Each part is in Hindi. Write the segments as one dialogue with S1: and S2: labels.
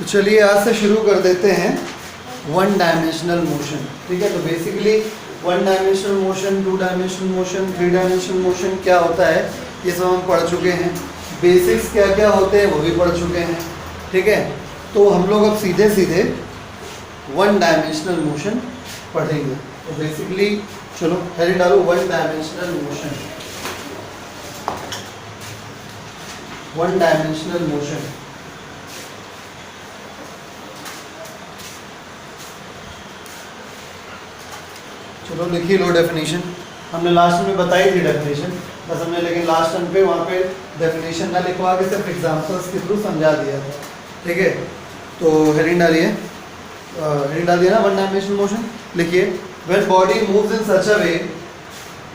S1: तो चलिए आज से शुरू कर देते हैं वन डायमेंशनल मोशन। ठीक है, तो basically one dimensional motion, two dimensional motion, three dimensional motion क्या होता है ये सब हम पढ़ चुके हैं। बेसिक्स क्या क्या होते हैं वो भी पढ़ चुके हैं। ठीक है, तो हम लोग अब सीधे सीधे वन डायमेंशनल मोशन पढ़ेंगे। तो बेसिकली चलो हेडिंग डालो, one dimensional motion. One dimensional motion चलो लिखिए लो डेफिनेशन। हमने लास्ट में बताई थी डेफिनेशन, बस हमने लेकिन लास्ट टाइम पे वहाँ पे डेफिनेशन ना लिखवा के सिर्फ एग्जांपल्स के थ्रू समझा दिया था। ठीक है, तो हेडिंग डालिए, हेडिंग डाल दिया ना, वन डायमेंशनल मोशन। लिखिए, when body moves in such a way,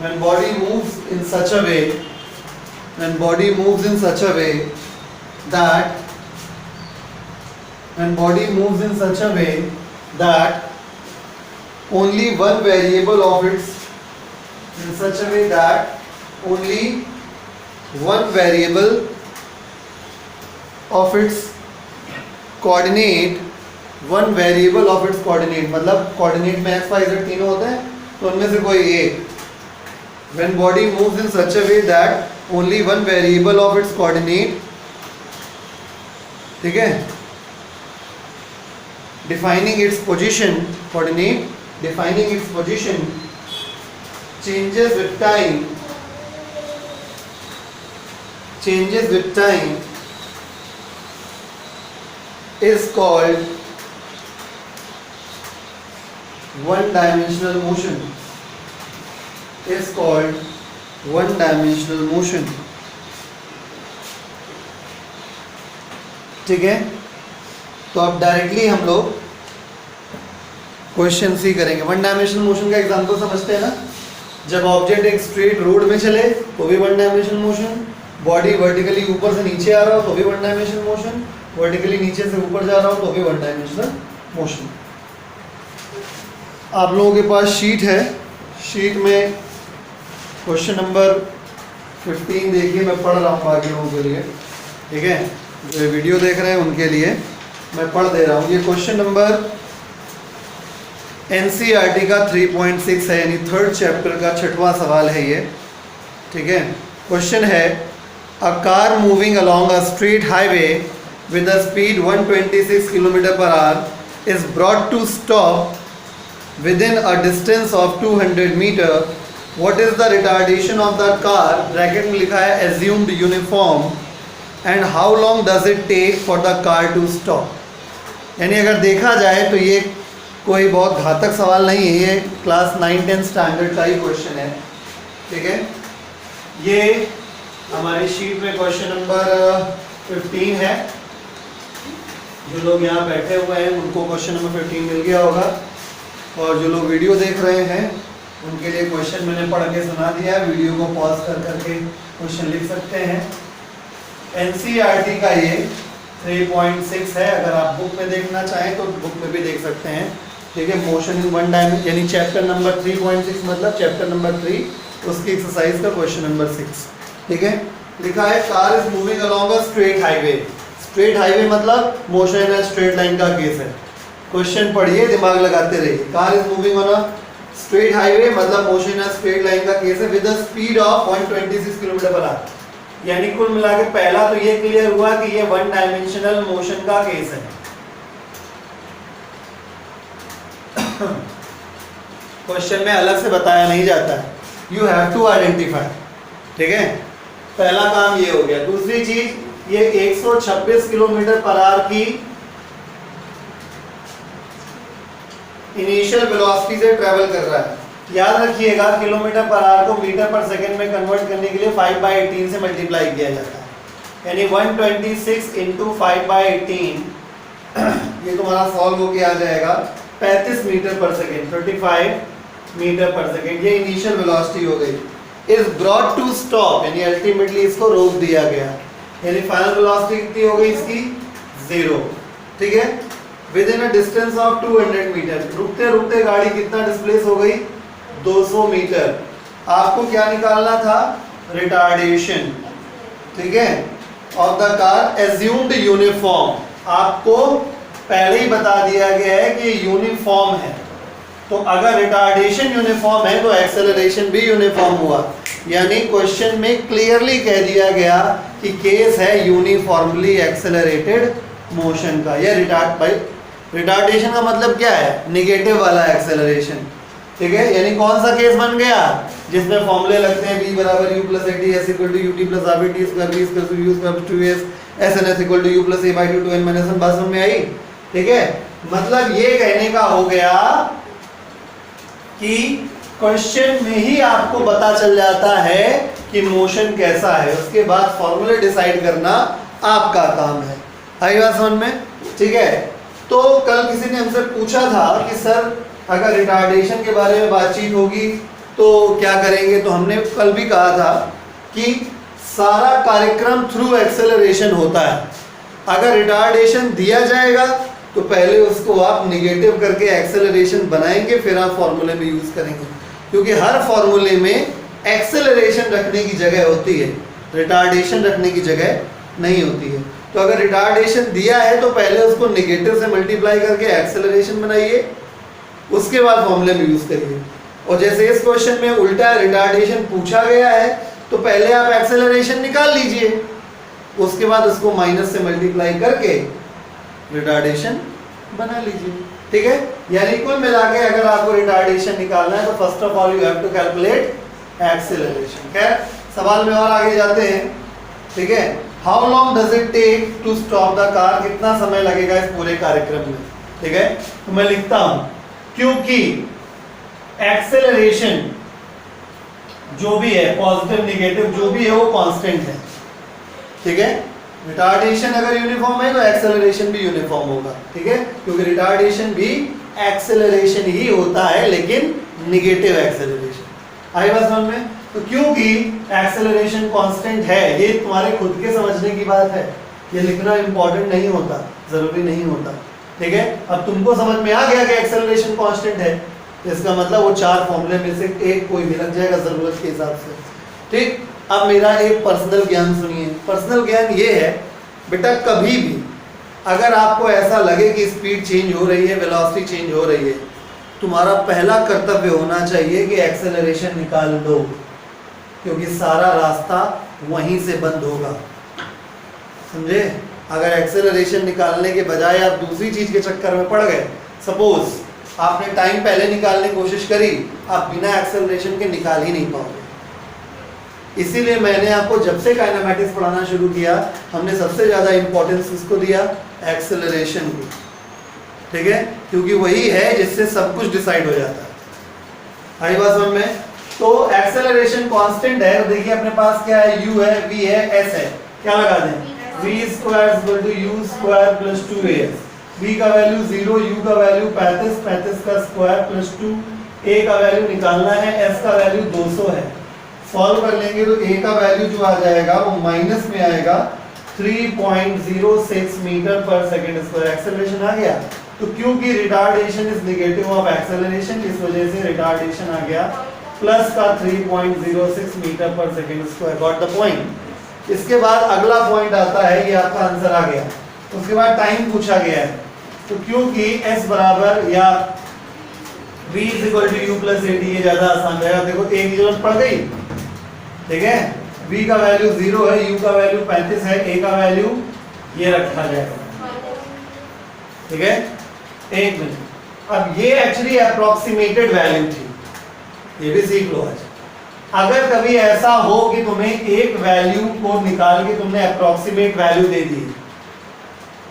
S1: when body moves in such a way, when body moves in such a way that, when body moves in such a way that only one variable of its, in such a way that only one variable of its coordinate, one variable of its coordinate, मतलब coordinate में x y z तीनों होते हैं तो उनमें से कोई एक, when body moves in such a way that only one variable of its coordinate, ठीक है, defining its position, coordinate defining its position changes with time, changes with time is called one dimensional motion, is called one dimensional motion। ठीक है, तो अब डायरेक्टली हम लोग क्वेश्चन सी करेंगे। वन डायमेंशनल मोशन का एग्जांपल समझते हैं ना, जब ऑब्जेक्ट एक स्ट्रेट रोड में चले तो भी one dimensional motion, body vertically ऊपर से नीचे आ रहा हो तो भी वन डायमेंशनल मोशन, वर्टिकली नीचे से ऊपर जा रहा हो तो भी वन डायमेंशनल मोशन। आप लोगों के पास शीट है, शीट में क्वेश्चन नंबर 15 देखिए, मैं पढ़ रहा हूँ बाकी लोगों के लिए। ठीक है, जो वीडियो देख रहे हैं उनके लिए मैं पढ़ दे रहा हूँ। ये क्वेश्चन नंबर NCERT का 3.6 है, यानी थर्ड चैप्टर का 6वां सवाल है ये। ठीक है, क्वेश्चन है, a car moving along a straight highway with a speed 126 km/h is brought to stop within a distance of 200 metre. What is the retardation of the car, bracket में लिखा है assumed uniform, and how long does it take for the car to stop. यानी अगर देखा जाए तो ये कोई बहुत घातक सवाल नहीं है, ये क्लास 9-10 स्टैंडर्ड का ही क्वेश्चन है। ठीक है, ये हमारी शीट में क्वेश्चन नंबर 15 है। जो लोग यहाँ बैठे हुए हैं उनको क्वेश्चन नंबर 15 मिल गया होगा, और जो लोग वीडियो देख रहे हैं उनके लिए क्वेश्चन मैंने पढ़ के सुना दिया है। वीडियो को पॉज कर करके क्वेश्चन लिख सकते हैं। NCERT का ये 3.6 है, अगर आप बुक में देखना चाहें तो बुक में भी देख सकते हैं। ठीक है, मोशन इन वन डायमेंशन, यानी चैप्टर नंबर 3.6 मतलब चैप्टर नंबर 3, उसकी एक्सरसाइज का क्वेश्चन नंबर 6। ठीक है, लिखा है car is moving along a straight highway. Straight highway मतलब motion in a straight line का केस है। क्वेश्चन पढ़िए, दिमाग लगाते रहिए। Car is moving on a straight highway मतलब motion in a straight line का केस है, with a speed of 126 km/h। यानी कुल मिला के पहला तो ये क्लियर हुआ कि ये वन डायमेंशनल मोशन का केस है। क्वेश्चन में अलग से बताया नहीं जाता है, यू हैव टू आइडेंटिफाई। ठीक है, पहला काम ये हो गया। दूसरी चीज, ये 126 km/h की इनिशियल वेलोसिटी से ट्रेवल कर रहा है। याद रखिएगा, km/h को मीटर पर सेकंड में कन्वर्ट करने के लिए 5/18 से मल्टीप्लाई किया जाता है, यानी 126 × 5/18 ये तुम्हारा सॉल्व होके आ जाएगा 35 मीटर पर सेकेंड, 35 मीटर पर सेकेंड। ये इनिशियल वेलोसिटी हो गई। इज ब्रॉट टू स्टॉप, यानी अल्टीमेटली इसको रोक दिया गया, यानी फाइनल वेलोसिटी कितनी हो गई इसकी, 0। ठीक है, within a distance of 200 metre. रुकते रुकते गाड़ी कितना डिस्प्लेस हो गई, 200 मीटर। आपको क्या निकालना था, रिटार्डेशन। ठीक है, of the car assumed uniform, आपको पहले ही बता दिया गया है कि यूनिफॉर्म है, तो अगर रिटार्डेशन यूनिफॉर्म है तो एक्सेलरेशन भी यूनिफॉर्म हुआ। यानी क्वेश्चन में क्लियरली कह दिया गया कि केस है यूनिफॉर्मली एक्सेलरेटेड मोशन का। या रिटार्डेशन का मतलब क्या है? निगेटिव वाला एक्सेलरेशन, ठीक है। यानी कौन सा केस बन गया? जिसमें फॉर्मूले लगते हैं v बराबर u plus at s equal to ut plus rbt square v equal to u square 2s sns equal to u plus a by 2 2n minus 1। बात समझ में आई? ठीक है। मतलब ये कहने का हो गया कि क्वेश्चन में ही आपको पता चल जाता है कि मोशन कैसा है, उसके बाद फॉर्मूले डिसाइड करना आपका काम है। आई बात समझ में? ठीक है। तो कल किसी ने हमसे पूछा था कि सर अगर रिटार्डेशन के बारे में बातचीत होगी तो क्या करेंगे, तो हमने कल भी कहा था कि सारा कार्यक्रम थ्रू एक्सेलरेशन होता है। अगर रिटार्डेशन दिया जाएगा तो पहले उसको आप निगेटिव करके एक्सेलरेशन बनाएंगे, फिर आप फॉर्मूले में यूज करेंगे, क्योंकि हर फॉर्मूले में एक्सेलरेशन रखने की जगह होती है, रिटार्डेशन रखने की जगह नहीं होती है। तो अगर रिटार्डेशन दिया है तो पहले उसको निगेटिव से मल्टीप्लाई करके एक्सेलरेशन बनाइए, उसके बाद फॉर्मूले में यूज करिए। और जैसे इस क्वेश्चन में उल्टा रिटार्डेशन पूछा गया है तो पहले आप एक्सेलरेशन निकाल लीजिए, उसके बाद उसको माइनस से मल्टीप्लाई करके रिटार्डेशन बना लीजिए, ठीक है। यानी कुल मिला के अगर आपको रिटार्डेशन निकालना है तो first of all you have to calculate acceleration. खैर सवाल में और आगे जाते हैं, ठीक है। How long does it take to stop the car? कितना समय लगेगा इस पूरे कार्यक्रम में, ठीक है। तो मैं लिखता हूं, क्योंकि एक्सेलरेशन जो भी है, पॉजिटिव नेगेटिव जो भी है, वो कांस्टेंट है, ठीक है। रिटार्डेशन अगर यूनिफॉर्म है तो एक्सेलरेशन भी यूनिफॉर्म होगा, ठीक है, क्योंकि रिटार्डेशन भी एक्सेलरेशन ही होता है, लेकिन नेगेटिव एक्सेलरेशन। आई बात समझ में? तो क्योंकि एक्सेलरेशन कांस्टेंट है, ये तुम्हारे खुद के समझने की बात है, ये लिखना इंपॉर्टेंट नहीं होता, जरूरी नहीं होता, ठीक है। अब तुमको समझ में आ गया कि एक्सेलरेशन कांस्टेंट है, इसका मतलब वो चार फॉर्मूले में से एक कोई भी लग जाएगा जरूरत के हिसाब से, ठीक। अब मेरा एक पर्सनल ज्ञान सुनिए। पर्सनल ज्ञान ये है बेटा, कभी भी अगर आपको ऐसा लगे कि स्पीड चेंज हो रही है, वेलोसिटी चेंज हो रही है, तुम्हारा पहला कर्तव्य होना चाहिए कि एक्सेलरेशन निकाल लो, क्योंकि सारा रास्ता वहीं से बंद होगा, समझे। अगर एक्सेलरेशन निकालने के बजाय आप दूसरी चीज के चक्कर में पड़ गए, सपोज आपने टाइम पहले निकालने की कोशिश करी, आप बिना एक्सेलरेशन के निकाल ही नहीं पाओगे। इसीलिए मैंने आपको जब से काइनेमैटिक्स पढ़ाना शुरू किया, हमने सबसे ज़्यादा इंपॉर्टेंस किसको दिया? एक्सेलरेशन को, ठीक है, क्योंकि वही है जिससे सब कुछ डिसाइड हो जाता है। आई बात समझ में? तो एक्सेलरेशन कांस्टेंट है, तो देखिए अपने पास क्या है, u है, v है, s है, क्या लगा दें? v square equal to u square plus 2as। v का वैल्यू 0, u का वैल्यू 35, 35 का स्क्वायर प्लस 2, a का वैल्यू निकालना है, s का वैल्यू 200 है। सॉल्व कर लेंगे तो a का वैल्यू जो आ जाएगा वो माइनस में आएगा 3.06 मीटर पर सेकेंड स्क्वायर। एक्सेलरेशन आ गया, तो क्योंकि retardation is negative of acceleration, इस वजह से रिटार्डेशन आ गया प्लस का 3.06 मीटर पर second square. Got the point. इसके बाद अगला पॉइंट आता है, ये आपका आंसर आ गया। उसके बाद टाइम पूछा गया है, तो क्योंकि s बराबर या v equal to u plus at, ये ज्यादा आसान रहेगा। देखो एक जरूरत पड़ गई, ठीक है। v का वैल्यू 0 है, u का वैल्यू 35 है, a का वैल्यू ये रखा जाएगा, ठीक है। एक मिनट, अब ये एक्चुअली अप्रोक्सीमेटेड वैल्यू थी, ये भी सीख लो आज। अगर कभी ऐसा हो कि तुम्हें एक वैल्यू को निकाल के तुमने अप्रोक्सीमेट वैल्यू दे दी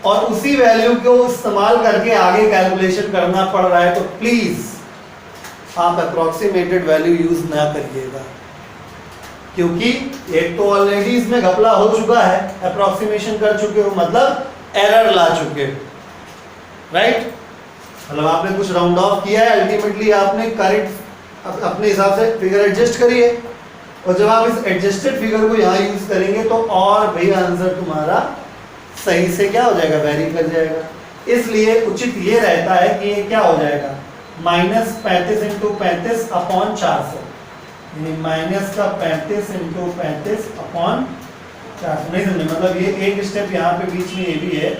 S1: और उसी वैल्यू को इस्तेमाल करके आगे कैलकुलेशन करना पड़ रहा है, तो प्लीज आप अप्रोक्सीमेटेड वैल्यू यूज ना करिएगा, क्योंकि एक तो ऑलरेडी इसमें घपला हो चुका है, अप्रोक्सीमेशन कर चुके हो मतलब एरर ला चुके हो, राइट। मतलब आपने कुछ राउंड ऑफ किया है, अल्टीमेटली आपने करेक्ट अपने हिसाब से फिगर एडजस्ट करिए, और जब आप इस एडजस्टेड फिगर को यहाँ यूज करेंगे तो और भी आंसर तुम्हारा सही से क्या हो जाएगा, वेरी कर जाएगा। इसलिए उचित ये रहता है कि ये क्या हो जाएगा, -35 इंटू 35 अपॉन 400, माइनस का 35 इंटू 35 अपॉन 400। नहीं समझे, मतलब ये एक स्टेप यहाँ पे बीच में ये भी है,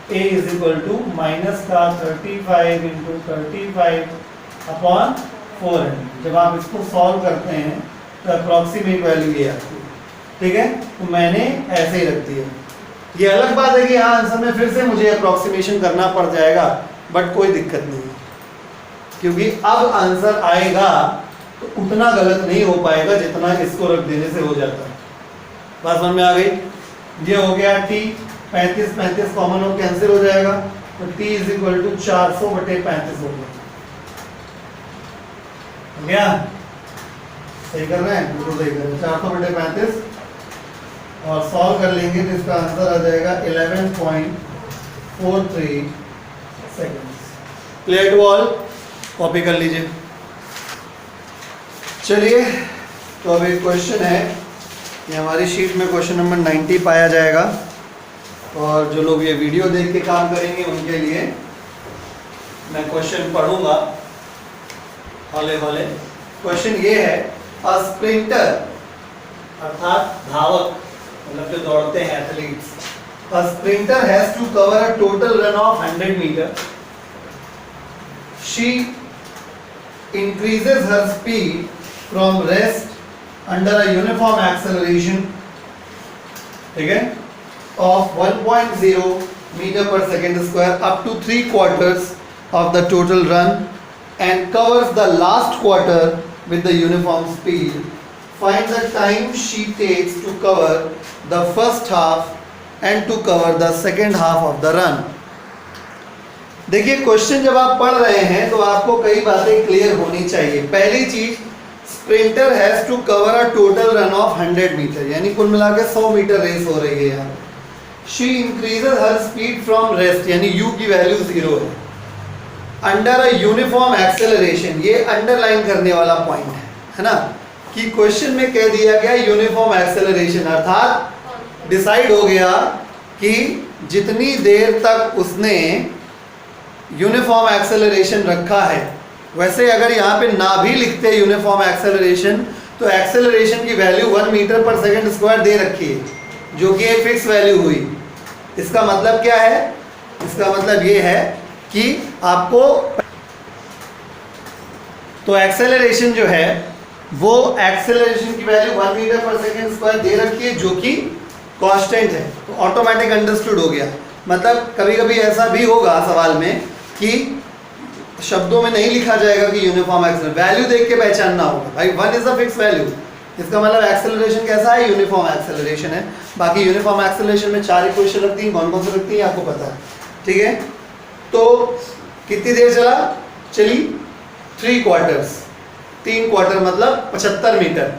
S1: a is equal to minus का 35 इंटू 35/400। जब आप इसको सॉल्व करते हैं तो अप्रॉक्सीमेट वैल्यू ये आती है। ठीक है, तो मैंने ऐसे ही रख दिया। ये अलग बात है कि यहाँ आंसर में फिर से मुझे अप्रॉक्सीमेशन करना पड़ जाएगा, बट कोई दिक्कत नहीं है, क्योंकि अब आंसर आएगा तो उतना गलत नहीं हो पाएगा जितना इसको रख देने से हो जाता है। बात समझ में आ गई? ये हो गया t, 35 कॉमन हो कैंसिल हो जाएगा, तो t इज इक्वल टू 400/35 हो गया। सही कर रहे हैं? बिल्कुल सही कर रहे हैं। 400/35 और सॉल्व कर लेंगे तो इसका आंसर आ जाएगा 11.43 seconds. Clear to all? Copy कर लीजिए। चलिए, तो अब एक क्वेश्चन है, ये हमारी शीट में क्वेश्चन नंबर 90 पाया जाएगा, और जो लोग ये वीडियो देख के काम करेंगे उनके लिए मैं क्वेश्चन पढ़ूंगा हौले हौले। क्वेश्चन ये है, अ स्प्रिंटर अर्थात धावक, मतलब जो दौड़ते हैं athletes, a sprinter has to cover a total run of 100 metre. शी increases her speed from rest under a uniform acceleration, ठीक है, of 1.0 meter per second square up to 3/4 of the total run and covers the last quarter with the uniform speed. Find the time she takes to cover the first half and to cover the second half of the run. देखिए, क्वेश्चन जब आप पढ़ रहे हैं तो आपको कई बातें क्लियर होनी चाहिए। पहली चीज, sprinter has to cover a total run of 100 metre, यानी कुल मिलाकर 100 मीटर रेस हो रही है यहाँ। She increases her speed from rest, यानी u की वैल्यू 0 है, अंडर अ यूनिफॉर्म एक्सेलरेशन, ये अंडरलाइन करने वाला पॉइंट है ना, कि क्वेश्चन में कह दिया गया यूनिफॉर्म एक्सेलरेशन, अर्थात डिसाइड हो गया कि जितनी देर तक उसने यूनिफॉर्म एक्सेलरेशन रखा है, वैसे अगर यहाँ पे ना भी लिखते यूनिफॉर्म एक्सेलरेशन तो एक्सेलरेशन की वैल्यू 1 मीटर पर सेकंड स्क्वायर दे रखी है, जो कि एक फिक्स वैल्यू हुई। इसका मतलब क्या है? इसका मतलब ये है कि आपको तो एक्सेलरेशन जो है वो एक्सेलरेशन की वैल्यू 1 मीटर पर सेकंड स्क्वायर दे रखी है, जो कि कांस्टेंट है, तो ऑटोमेटिक अंडरस्टूड हो गया। मतलब कभी कभी ऐसा भी होगा सवाल में कि शब्दों में नहीं लिखा जाएगा कि यूनिफॉर्म एक्सेलरेशन, वैल्यू देख के पहचानना होगा भाई, 1 इज अ फिक्स वैल्यू, इसका मतलब एक्सेलरेशन कैसा है? यूनिफॉर्म एक्सेलरेशन है। बाकी यूनिफॉर्म एक्सेलरेशन में 4 इक्वेशन लगती हैं, कौन कौन सी लगती हैं आपको पता है, ठीक है। तो कितनी देर चला? चली 3/4, 3/4 मतलब 75 मीटर,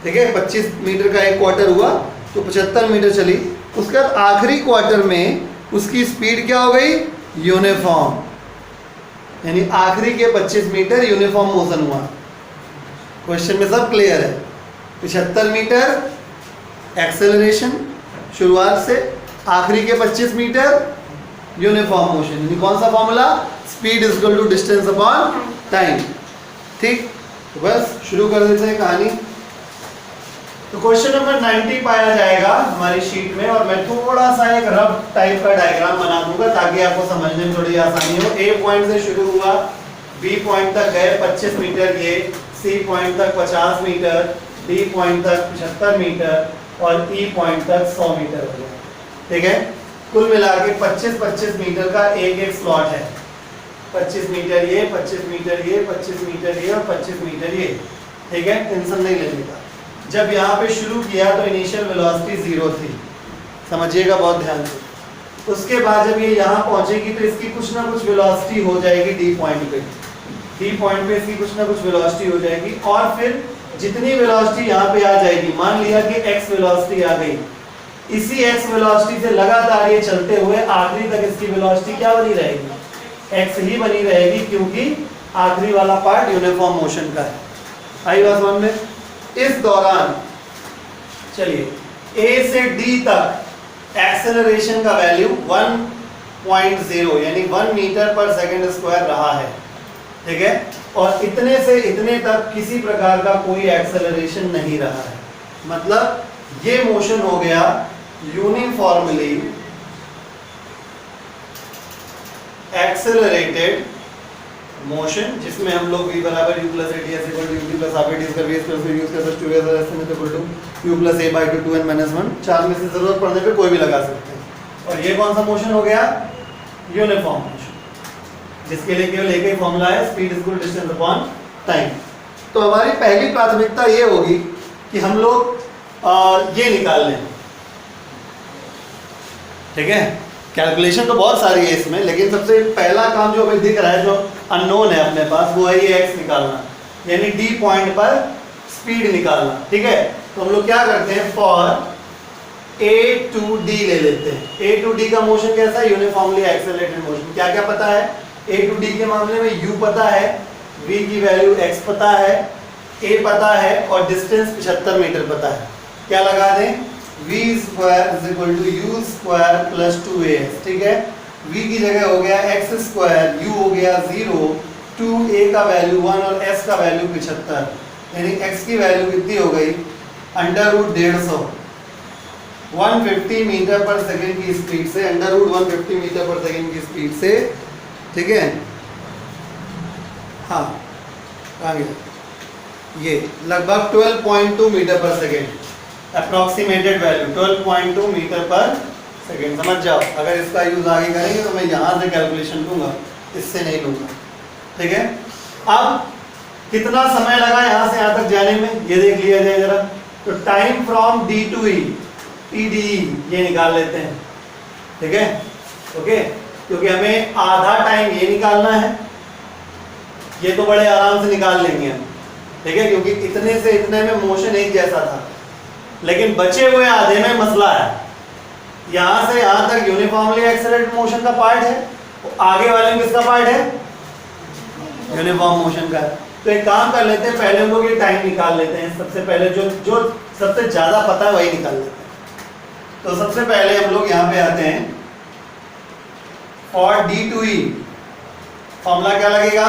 S1: ठीक है, 25 मीटर का 1/4 हुआ तो 75 मीटर चली। उसके बाद आखिरी क्वार्टर में उसकी स्पीड क्या हो गई? यूनिफॉर्म, यानी आखिरी के 25 मीटर यूनिफॉर्म मोशन हुआ। क्वेश्चन में सब क्लियर है। 75 मीटर एक्सेलरेशन शुरुआत से, आखिरी के 25 मीटर यूनिफॉर्म मोशन, यानी कौन सा formula? Speed is equal to distance upon time. ठीक, तो बस शुरू कर देते हैं कहानी। तो क्वेश्चन नंबर 90 पाया जाएगा हमारी शीट में, और मैं थोड़ा सा एक रफ टाइप का डायग्राम बना दूंगा ताकि आपको समझने में थोड़ी आसानी हो। ए पॉइंट से शुरू हुआ, बी पॉइंट तक गए 25 मीटर ये, सी पॉइंट तक 50 मीटर, डी पॉइंट तक 75 मीटर और ई पॉइंट तक 100 मीटर हो गया, ठीक है। कुल मिला के 25-25 मीटर का एक एक स्लॉट है, 25 मीटर ये, 25 मीटर ये, 25 मीटर ये और 25 मीटर ये, ठीक है। टेंशन नहीं लेने का। जब यहाँ पे शुरू किया तो इनिशियल वेलोसिटी 0 थी, समझिएगा बहुत ध्यान से। उसके बाद जब ये यहाँ पहुंचेगी तो इसकी कुछ ना कुछ वेलोसिटी हो जाएगी डी पॉइंट पे, डी पॉइंट पे इसकी कुछ ना कुछ वेलोसिटी हो जाएगी, और फिर जितनी वेलोसिटी यहाँ पे आ जाएगी, मान लिया कि x वेलोसिटी आ गई, इसी x वेलोसिटी से लगातार ये चलते हुए आखिरी तक इसकी वेलोसिटी क्या बनी रहेगी? x ही बनी रहेगी, क्योंकि आखिरी वाला पार्ट यूनिफॉर्म मोशन का है। आई बात समझ में? इस दौरान चलिए A से D तक एक्सेलरेशन का वैल्यू 1.0 यानी 1 मीटर पर सेकंड स्क्वायर रहा है, ठीक है। और इतने से इतने तक किसी प्रकार का कोई एक्सेलरेशन नहीं रहा है, मतलब ये मोशन हो गया यूनिफॉर्मली एक्सेलरेटेड मोशन, जिसमें हम लोग v बराबर u plus a t s equal to u t plus half a t square v plus v use कर सकते हैं 2 equal to u plus a by 2 2n minus 1, चार में से जरूरत पड़ने पे कोई भी लगा सकते हैं। और ये कौन सा मोशन हो गया? यूनिफॉर्म मोशन, जिसके लिए केवल एक ही फॉर्मूला है, speed is equal distance upon time. तो हमारी पहली प्राथमिकता ये होगी कि हम लोग ये निकाल लें, ठीक है। कैलकुलेशन तो बहुत सारी है इसमें, लेकिन सबसे पहला काम जो अभी दिख रहा है, जो अननोन है अपने पास, वो है ये x निकालना, यानी d पॉइंट पर स्पीड निकालना, ठीक है। तो हम लोग क्या करते हैं, फॉर a टू d ले लेते हैं। a टू d का मोशन कैसा है? Uniformly accelerated motion. क्या क्या पता है a टू d के मामले में? u पता है, v की वैल्यू x पता है, a पता है, और डिस्टेंस 75 मीटर पता है। क्या लगा दें? v square is equal to u square plus 2as, ठीक है। v की जगह हो गया x स्क्वायर, u हो गया 0, 2a का वैल्यू 1 और s का वैल्यू 75, यानी x की वैल्यू कितनी हो गई? अंडर रूट 150, 150 मीटर पर सेकेंड की स्पीड से, अंडर रूट 150 मीटर पर सेकेंड की स्पीड से, ठीक है। हाँ, कहाँ गया? ये लगभग 12.2 मीटर पर सेकेंड, अप्रोक्सीमेटेड वैल्यू 12.2 मीटर पर सेकेंड। समझ जाओ, अगर इसका यूज आगे करेंगे तो मैं यहाँ से कैलकुलेशन लूँगा, इससे नहीं लूँगा, ठीक है। अब कितना समय लगा यहाँ से यहाँ तक जाने में, ये देख लिया जाए जरा। तो time from D to E, t D E, ये निकाल लेते हैं, ठीक है, ओके। क्योंकि हमें आधा टाइम ये निकालना है, ये तो बड़े आराम से निकाल लेंगे हम, ठीक है, क्योंकि इतने से इतने में मोशन एक जैसा था। लेकिन बचे हुए आधे में मसला है, यहाँ से यहाँ तक यूनिफॉर्मली एक्सेलरेटेड मोशन का पार्ट है, आगे वाले में किसका पार्ट है? यूनिफॉर्म मोशन का है। तो एक काम कर लेते हैं, पहले हम लोग ये टाइम निकाल लेते हैं। सबसे पहले जो सबसे ज्यादा पता है वही निकाल लेते हैं। तो सबसे पहले हम लोग यहाँ पे आते हैं, for D to E formula क्या लगेगा?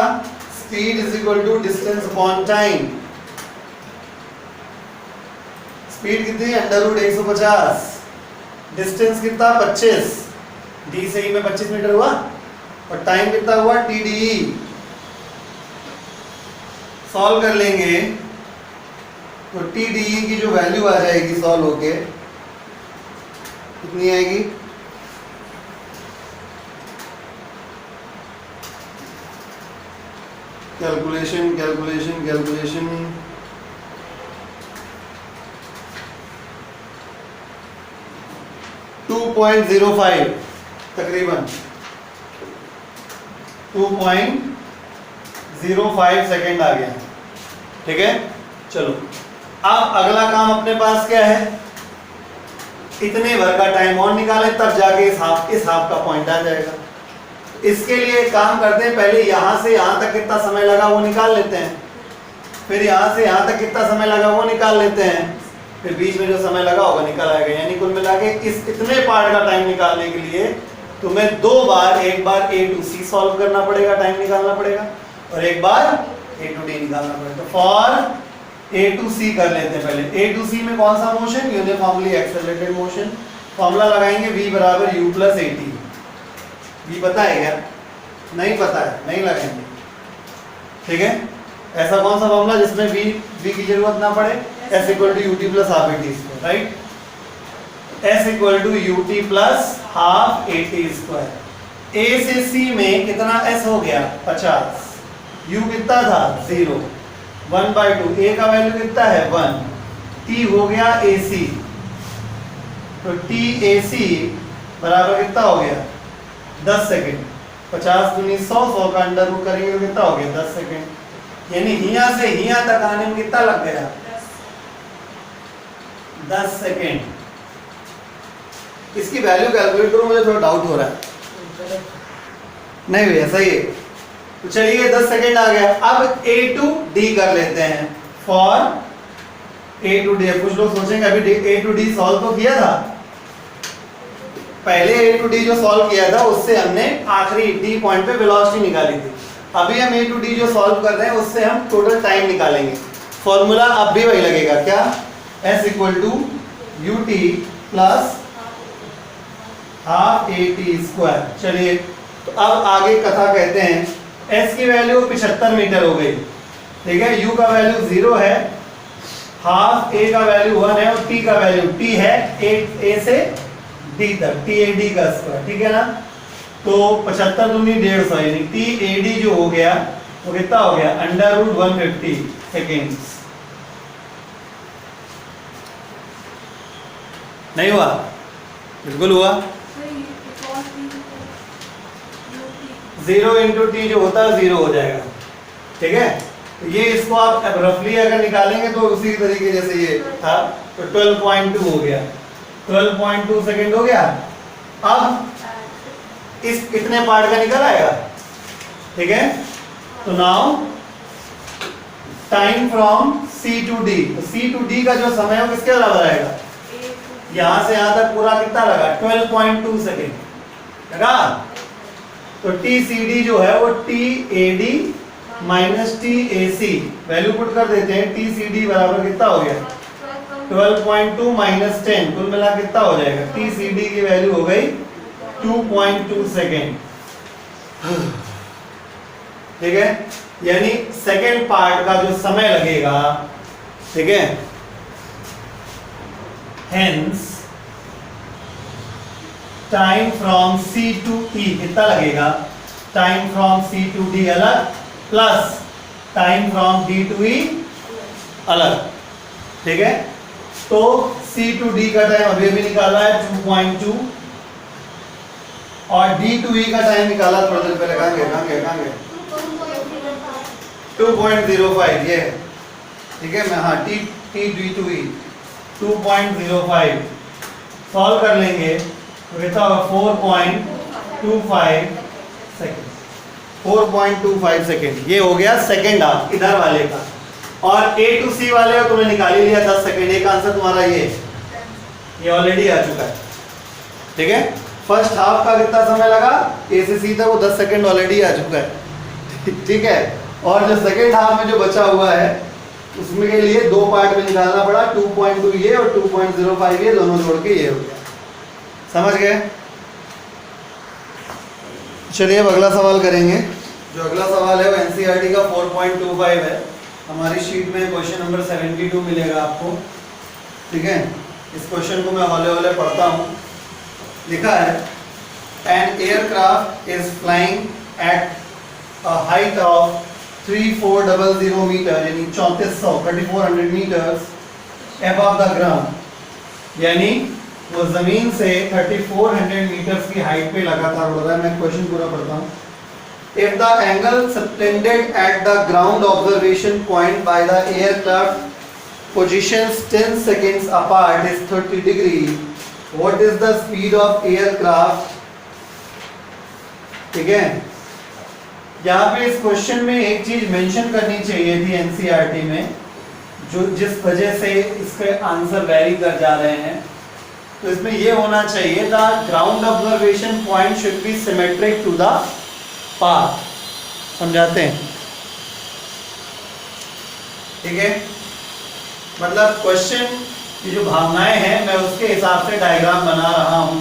S1: Speed is equal to distance upon time. Speed कितनी? अंडर रूट 150, डिस्टेंस कितना? 25, डी से ई में 25 मीटर हुआ, और टाइम कितना हुआ? टी डी ई। सॉल्व कर लेंगे तो टी डी ई की जो वैल्यू आ जाएगी सॉल्व होके, कितनी आएगी? कैलकुलेशन कैलकुलेशन कैलकुलेशन, 2.05 तकरीबन 2.05 सेकेंड आ गया, ठीक है। चलो, अब अगला काम अपने पास क्या है? इतने भर का टाइम और निकाले, तब जाके इस हाफ का पॉइंट आ जाएगा। इसके लिए काम करते हैं, पहले यहाँ से यहाँ तक कितना समय लगा वो निकाल लेते हैं, फिर यहाँ से यहाँ तक कितना समय लगा वो निकाल लेते हैं, फिर बीच में जो समय लगा होगा निकल आएगा। यानी कुल मिला के इस इतने पार्ट का टाइम निकालने के लिए तुम्हें दो बार, एक बार ए टू सी सॉल्व करना पड़ेगा, टाइम निकालना पड़ेगा, और एक बार ए टू डी निकालना पड़ेगा। तो फॉर ए टू सी कर लेते हैं पहले। ए टू सी में कौन सा motion? Uniformly accelerated motion. Formula लगाएंगे v बराबर u plus a T. v पता है क्या? नहीं पता है, नहीं लगाएंगे, ठीक है। ऐसा कौन सा फॉर्मूला जिसमें v की जरूरत ना पड़े? s equal to ut plus half a t square, right. s equal to ut plus half a t square. a से c में कितना s हो गया? 50, u कितना था? 0, 1/2, a का वैल्यू कितना है? 1, t हो गया ac, तो tac बराबर कितना हो गया? 10 सेकेंड। 50 दूनी 100, 100 का अंडर रूट करेंगे तो कितना हो गया? 10 सेकेंड। यानी हिया से हिया तक आने में कितना लग गया? 10 सेकेंड। इसकी वैल्यू कैलकुलेट करो, मुझे थोड़ा डाउट हो रहा है। नहीं भैया सही है। तो चलिए 10 सेकेंड आ गया। अब a टू d कर लेते हैं। फॉर a टू d, कुछ लोग सोचेंगे अभी a टू d सॉल्व तो किया था, पहले a टू d जो सॉल्व किया था उससे हमने आखिरी d पॉइंट पे वेलोसिटी निकाली थी। अभी हम a टू d जो सॉल्व कर रहे हैं उससे हम टोटल टाइम निकालेंगे। फॉर्मूला अब भी वही लगेगा, क्या? s equal to ut plus half a t square. चलिए तो अब आगे कथा कहते हैं, s की वैल्यू 75 मीटर हो गई, ठीक है, u का वैल्यू 0 है, हाफ a का वैल्यू 1 है और t का वैल्यू t है a से d तक, TAD का स्क्वायर, ठीक है ना। तो 75 दूनी 150, यानी TAD जो हो गया वो कितना हो गया, √150 सेकेंड्स। नहीं हुआ? बिल्कुल हुआ। 0 × t जो होता है 0 हो जाएगा, ठीक है। तो ये इसको आप रफली अगर निकालेंगे तो उसी तरीके जैसे ये था, तो 12.2 हो गया, 12.2 सेकेंड हो गया। अब इस इतने पार्ट का निकल आएगा, ठीक है। तो now time from C to D, तो C to D का जो समय है वो किसके बराबर आएगा, यहां से यहां तक पूरा कितना लगा, 12.2 सेकेंड लगा। तो TCD जो है वो TAD minus TAC value put कर देते हैं, TCD बराबर कितना हो गया, 12.2 माइनस 10, कुल मिला कितना हो जाएगा, TCD की वैल्यू हो गई 2.2 सेकेंड, ठीक है। यानी सेकेंड पार्ट का जो समय लगेगा, ठीक है, hence time from C to E कितना लगेगा, time from C to D अलग plus time from D to E अलग, ठीक है। तो C to D का टाइम अभी अभी निकाला है 2.2 और D to E का टाइम निकाला थोड़ी देर पहले, कहां 2.05 ये, ठीक है। मैं हाँ D to E 2.05 सॉल्व कर लेंगे तो कितना होगा 4.25 सेकेंड, 4.25 सेकेंड। ये हो गया सेकेंड हाफ इधर वाले का, और A to C वाले को तुमने निकाल ही लिया 10 सेकेंड, एक आंसर तुम्हारा ये ऑलरेडी आ चुका है, ठीक है। फर्स्ट हाफ का कितना समय लगा A से C तक, वो 10 सेकेंड ऑलरेडी आ चुका है, ठीक है। और जो सेकेंड हाफ में जो बचा हुआ है उसमें के लिए दो पार्ट में निकालना पड़ा, 2.2 ये और 2.05 ये, दोनों जोड़ के ये हो गया, समझ गए। चलिए अब अगला सवाल करेंगे। जो अगला सवाल है वो NCERT का 4.25 है, हमारी शीट में क्वेश्चन नंबर 72 मिलेगा आपको, ठीक है। इस क्वेश्चन को मैं हौले हौले पढ़ता हूँ। लिखा है, an aircraft is flying at a height of 3400 metre, यानी 3400 मीटर्स अबव द ग्राउंड, यानी वो जमीन से 3400 मीटर्स की हाइट पे लगातार उड़ रहा है। मैं क्वेश्चन पूरा पढ़ता हूँ। If the angle subtended at the ground observation point by the aircraft positions 10 seconds apart is 30 degree, what is the speed of aircraft? ठीक है, यहाँ पे इस क्वेश्चन में एक चीज मेंशन करनी चाहिए थी NCERT में, जो जिस वजह से इसके आंसर वेरी कर जा रहे हैं। तो इसमें ये होना चाहिए, the ground observation point should be symmetric to the path. समझाते हैं, ठीक है। मतलब क्वेश्चन की जो भावनाएं हैं मैं उसके हिसाब से डायग्राम बना रहा हूं।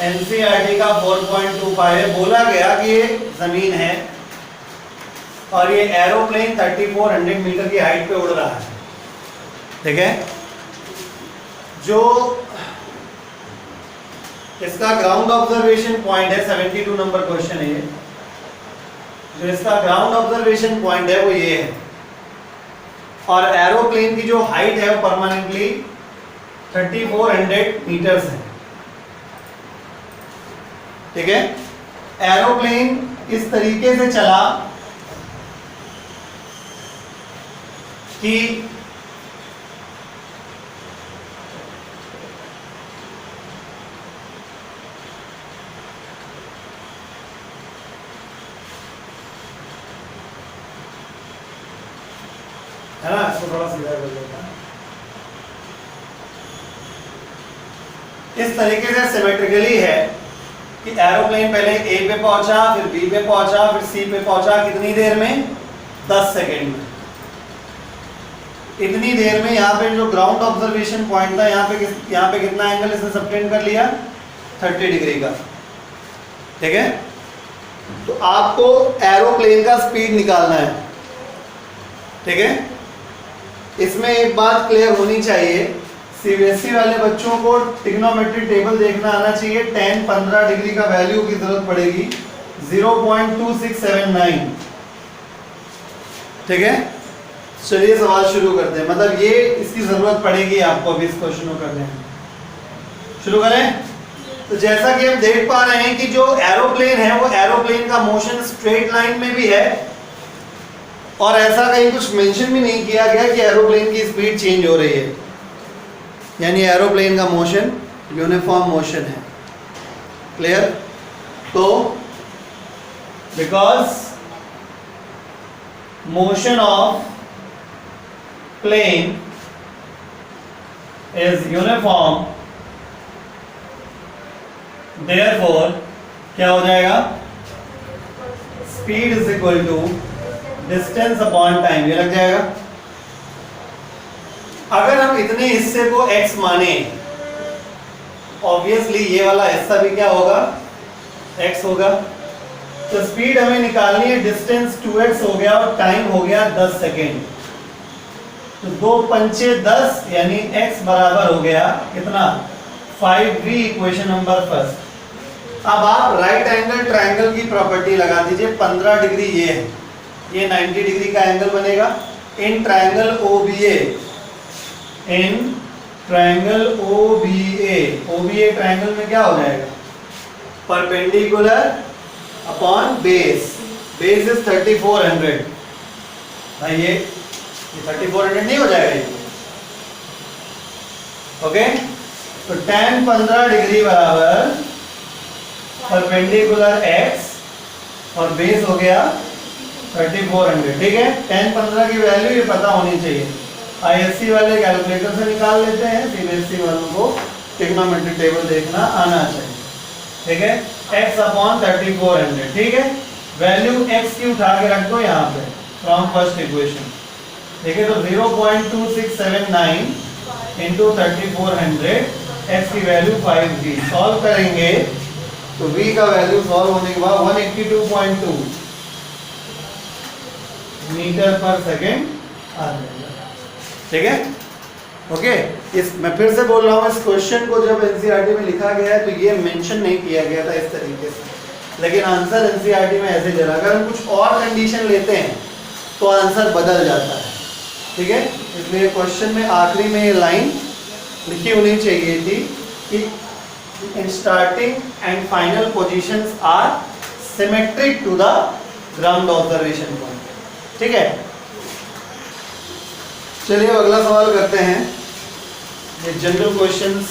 S1: NCERT का 4.25 है, बोला गया कि ये जमीन है और ये एरोप्लेन 3400 मीटर की हाइट पे उड़ रहा है, ठीक है। जो इसका ग्राउंड ऑब्जर्वेशन पॉइंट है, 72 नंबर क्वेश्चन है ये, जो इसका ग्राउंड ऑब्जर्वेशन पॉइंट है वो ये है, और एरोप्लेन की जो हाइट है वो परमानेंटली 3400 मीटर्स है, ठीक है। एरोप्लेन इस तरीके से चला कि है ना, इसको थोड़ा सीधा कर देता हूं। इस तरीके से सिमेट्रिकली है कि एरोप्लेन पहले A पे पहुंचा, फिर B पे पहुंचा, फिर C पे पहुंचा, कितनी देर में, 10 सेकेंड में। इतनी देर में यहाँ पे जो ग्राउंड ऑब्जर्वेशन पॉइंट था, यहाँ पे कितना एंगल इसने सबटेंड कर लिया, 30 डिग्री का, ठीक है। तो आपको एरोप्लेन का स्पीड निकालना है, ठीक है। इसमें एक बात क्लियर होनी चाहिए, सीबीएसई वाले बच्चों को ट्रिग्नोमेट्री टेबल देखना आना चाहिए। 10-15 डिग्री का वैल्यू की जरूरत पड़ेगी, 0.2679, ठीक है। चलिए सवाल शुरू करते हैं, मतलब ये इसकी जरूरत पड़ेगी आपको अभी इस क्वेश्चन को करने में। शुरू करें। तो जैसा कि हम देख पा रहे हैं कि जो एरोप्लेन है वो एरोप्लेन का मोशन स्ट्रेट लाइन में भी है, और ऐसा कहीं कुछ मेंशन भी नहीं किया गया कि एरोप्लेन की स्पीड चेंज हो रही है, यानी एरोप्लेन का मोशन यूनिफॉर्म मोशन है। क्लियर। तो because motion of plane is uniform, therefore क्या हो जाएगा, speed is equal to distance upon time, ये लग जाएगा। अगर हम इतने हिस्से को x माने, ऑब्वियसली ये वाला हिस्सा भी क्या होगा, x होगा। तो स्पीड हमें निकालनी है, डिस्टेंस 2x हो गया और टाइम हो गया 10 सेकेंड। तो 2 पंचे 10, यानी x बराबर हो गया कितना, 5v, इक्वेशन नंबर फर्स्ट। अब आप राइट एंगल ट्रायंगल की प्रॉपर्टी लगा दीजिए। 15 डिग्री ये है, ये 90 डिग्री का एंगल बनेगा। In triangle OBA, in triangle OBA triangle में क्या हो जाएगा, perpendicular upon base, base is 3400। भाई ये 3400 नहीं हो जाएगा ये, ओके। तो tan 15 डिग्री बराबर परपेंडिकुलर x और बेस हो गया 3400, ठीक है। tan 15 की वैल्यू ये पता होनी चाहिए, आईएससी वाले कैलकुलेटर से निकाल लेते हैं, सीबीएसई वालों को ट्रिग्नोमेट्री टेबल देखना आना चाहिए, ठीक है। x अपॉन 3400, ठीक है। वैल्यू x की उठा के रख दो यहाँ पे फ्रॉम फर्स्ट इक्वेशन, ठीक है। तो 0.2679 इंटू 3400, x की वैल्यू 5v। सॉल्व करेंगे तो v का वैल्यू सॉल्व होने के बाद 182.2 मीटर पर सेकेंड आ जाएगा, ठीक है, ओके। इस मैं फिर से बोल रहा हूँ, इस क्वेश्चन को जब एनसीईआरटी में लिखा गया है तो ये मेंशन नहीं किया गया था इस तरीके से, लेकिन आंसर एनसीईआरटी में ऐसे चला। अगर हम कुछ और कंडीशन लेते हैं तो आंसर बदल जाता है, ठीक है। इसलिए क्वेश्चन में आखिरी में ये लाइन लिखी होनी चाहिए थी कि इन starting and final positions are symmetric to the ground observation point, ठीक है। चलिए अब अगला सवाल करते हैं। ये general questions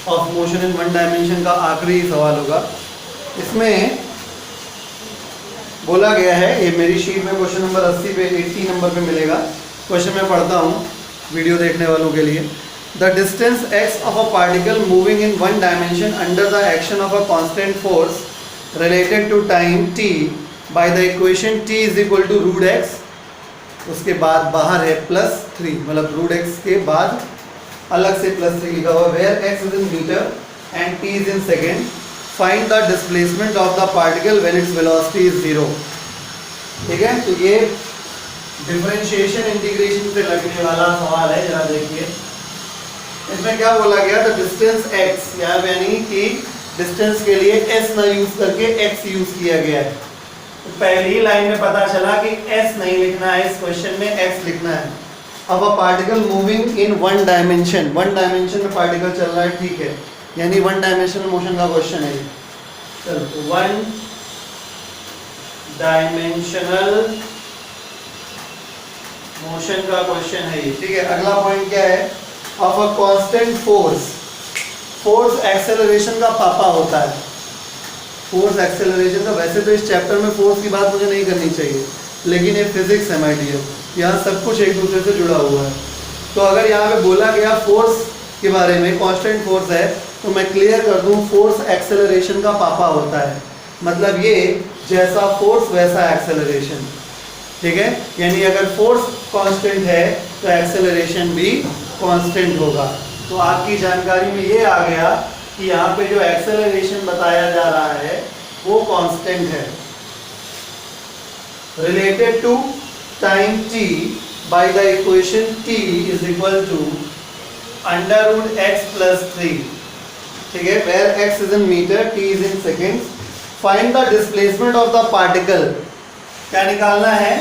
S1: of motion in one dimension का आखिरी सवाल होगा। इसमें बोला गया है, ये मेरी शीट में क्वेश्चन नंबर 80 पे 80 नंबर पे मिलेगा। क्वेश्चन मैं पढ़ता हूँ वीडियो देखने वालों के लिए। The distance x of a particle moving in one dimension under the action of a constant force related to time t by the equation t is equal to root x, उसके बाद बाहर है +3, मतलब रूट x के बाद अलग से +3 लिखा हुआ, where x is in metre and t is in second. Find the displacement of the particle when its velocity is 0, ठीक है। तो ये डिफरेंशिएशन इंटीग्रेशन से लगने वाला सवाल है, जरा देखिए। इसमें क्या बोला गया, तो डिस्टेंस x, यानी कि डिस्टेंस के लिए s ना यूज करके x यूज किया गया है। तो पहली लाइन में पता चला कि s नहीं लिखना है, इस क्वेश्चन में x लिखना है। अब अ particle moving in one dimension, one dimension में पार्टिकल चल रहा है, ठीक है, यानी वन डायमेंशनल मोशन का क्वेश्चन है। चलो, वन डायमेंशनल मोशन का क्वेश्चन है ये, ठीक है। अगला पॉइंट क्या है, of a constant force. Force acceleration का पापा होता है, फोर्स एक्सेलरेशन का। वैसे तो इस चैप्टर में फोर्स की बात मुझे नहीं करनी चाहिए, लेकिन ये फिजिक्स है माय डियर, यहाँ सब कुछ एक दूसरे से जुड़ा हुआ है। तो अगर यहाँ पे बोला गया फोर्स के बारे में, कांस्टेंट फोर्स है, तो मैं क्लियर कर दूँ, फोर्स एक्सेलरेशन का पापा होता है। मतलब ये जैसा फोर्स वैसा एक्सेलरेशन, ठीक है। यानी अगर फोर्स कांस्टेंट है तो एक्सेलरेशन भी कांस्टेंट होगा। तो आपकी जानकारी में ये आ गया कि यहाँ पे जो एक्सेलरेशन बताया जा रहा है वो कांस्टेंट है related to time t by the equation t is equal to under root x plus 3. ठीक है, where x is in meter, t is in seconds. Find the displacement of the particle. क्या निकालना है?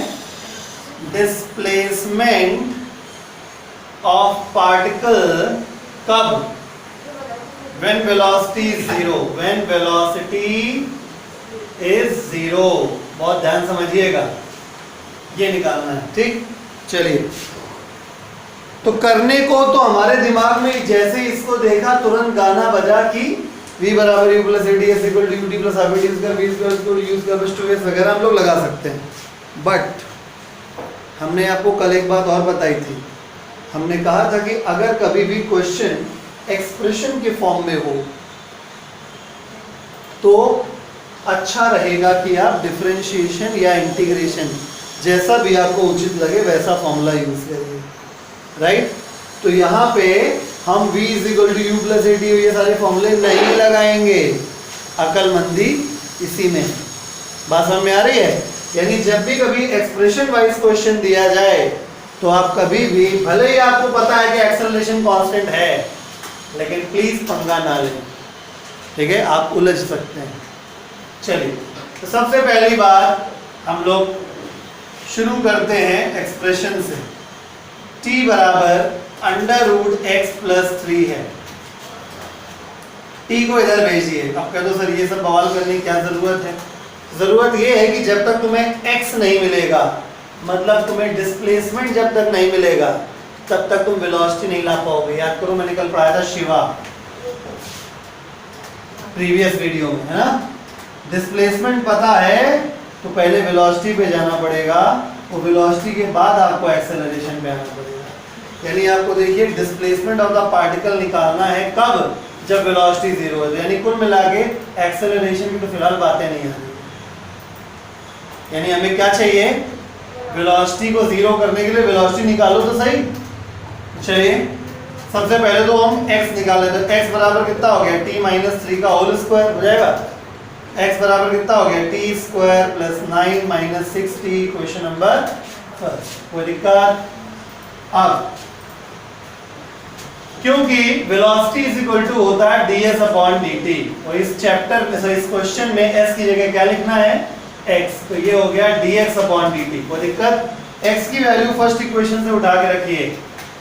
S1: Displacement of particle कब? When velocity is zero. When velocity is zero. बहुत ध्यान समझिएगा, ये निकालना है। ठीक, चलिए। तो करने को तो हमारे दिमाग में जैसे इसको देखा तुरंत गाना बजा कि v बराबर u plus a d s equal to u t plus half a d square v square equal to u square plus 2s वगैरह हम लोग लगा सकते हैं। बट हमने आपको कल एक बात और बताई थी, हमने कहा था कि अगर कभी भी क्वेश्चन एक्सप्रेशन के फॉर्म में हो तो अच्छा रहेगा कि आप डिफरेंशिएशन या इंटीग्रेशन जैसा भी आपको उचित लगे वैसा फॉर्मूला यूज करिए, राइट। तो यहाँ पे हम v is equal to u plus a t ये सारे फॉर्मूले नहीं लगाएंगे, अकलमंदी इसी में। बात समझ में आ रही है? यानी जब भी कभी एक्सप्रेशन वाइज क्वेश्चन दिया जाए तो आप कभी भी, भले ही आपको पता है कि एक्सेलरेशन कांस्टेंट है, लेकिन प्लीज पंगा ना लें, ठीक है, आप उलझ सकते हैं। चलिए, तो सबसे पहली बात हम लोग शुरू करते हैं एक्सप्रेशन से। t बराबर अंडर रूट एक्स प्लस 3 है। t को इधर भेजिए। अब कह दो सर ये सब बवाल करने की क्या जरूरत है? जरूरत ये है कि जब तक तुम्हें x नहीं मिलेगा, मतलब तुम्हें डिस्प्लेसमेंट जब तक नहीं मिलेगा, तब तक तुम वेलोसिटी नहीं ला पाओगे। याद करो, मैंने कल पढ़ाया था शिवा प्रीवियस वीडियो में, है ना। डिस्प्लेसमेंट पता है तो पहले वेलोसिटी पे जाना पड़ेगा, और वेलोसिटी के बाद आपको एक्सेलरेशन पे आना पड़ेगा। यानी आपको देखिए डिस्प्लेसमेंट ऑफ द पार्टिकल निकालना है कब? जब वेलोसिटी जीरो है। यानी कुल मिला के एक्सेलरेशन की तो फिलहाल बातें नहीं आ रही। यानी हमें क्या चाहिए? वेलोसिटी को जीरो करने के लिए वेलोसिटी निकालो तो सही। चलिए, सबसे पहले तो हम x निकाल लेते हैं। x बराबर कितना हो गया? t माइनस 3 का होल स्क्वायर हो जाएगा। x बराबर कितना हो गया? t square plus 9 minus 6t। Question number first, कोई दिक्कत? अब क्योंकि वेलोसिटी इज इक्वल टू होता है ds अपॉन dt, और इस चैप्टर में, इस क्वेश्चन में s की जगह क्या लिखना है? x। तो ये हो गया dx अपॉन dt। कोई दिक्कत? x की वैल्यू फर्स्ट इक्वेशन से उठा के रखिए।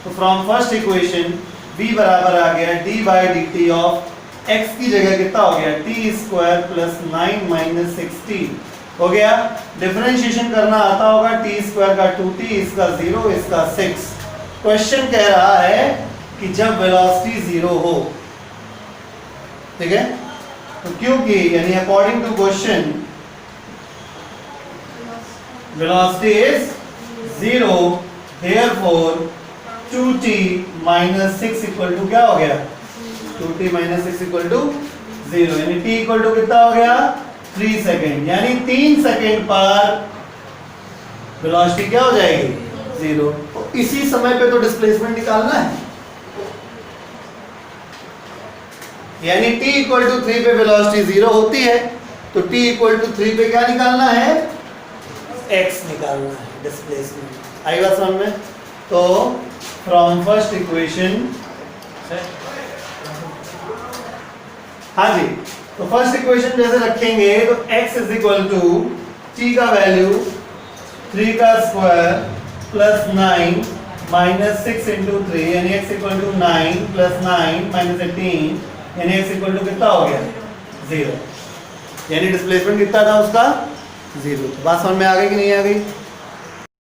S1: तो फ्रॉम फर्स्ट इक्वेशन v बराबर आ गया d by D T of x की जगह कितना हो गया? t square plus 9 minus 6t हो गया। डिफरेंशिएशन करना आता होगा, t स्क्वायर का 2t, इसका 0, इसका 6। क्वेश्चन कह रहा है कि जब वेलोसिटी जीरो हो, ठीक है। तो क्योंकि यानी according to question velocity is zero, therefore 2t minus 6 equal to क्या हो गया? 2t minus 6 equal to 0। यानी t इक्वल टू कितना हो गया? 3 सेकेंड। यानी 3 सेकेंड पर वेलोसिटी क्या हो जाएगी? जीरो। इसी समय पे तो डिस्प्लेसमेंट निकालना है। यानी t इक्वल टू 3 पे वेलोसिटी जीरो होती है, तो t इक्वल टू 3 पे क्या निकालना है? x निकालना है, डिस्प्लेसमेंट। आई बात समझ में? तो फ्रॉम फर्स्ट इक्वेशन, हाँ जी, तो फर्स्ट इक्वेशन जैसे रखेंगे तो x is equal to t का वैल्यू 3 का स्क्वायर प्लस 9 माइनस 6 इंटू 3, यानी x equal to 9 plus 9 minus 18, यानी x इक्वल टू कितना हो गया? 0। यानी डिस्प्लेसमेंट कितना था उसका? 0। बात समझ में आ गई कि नहीं आ गई?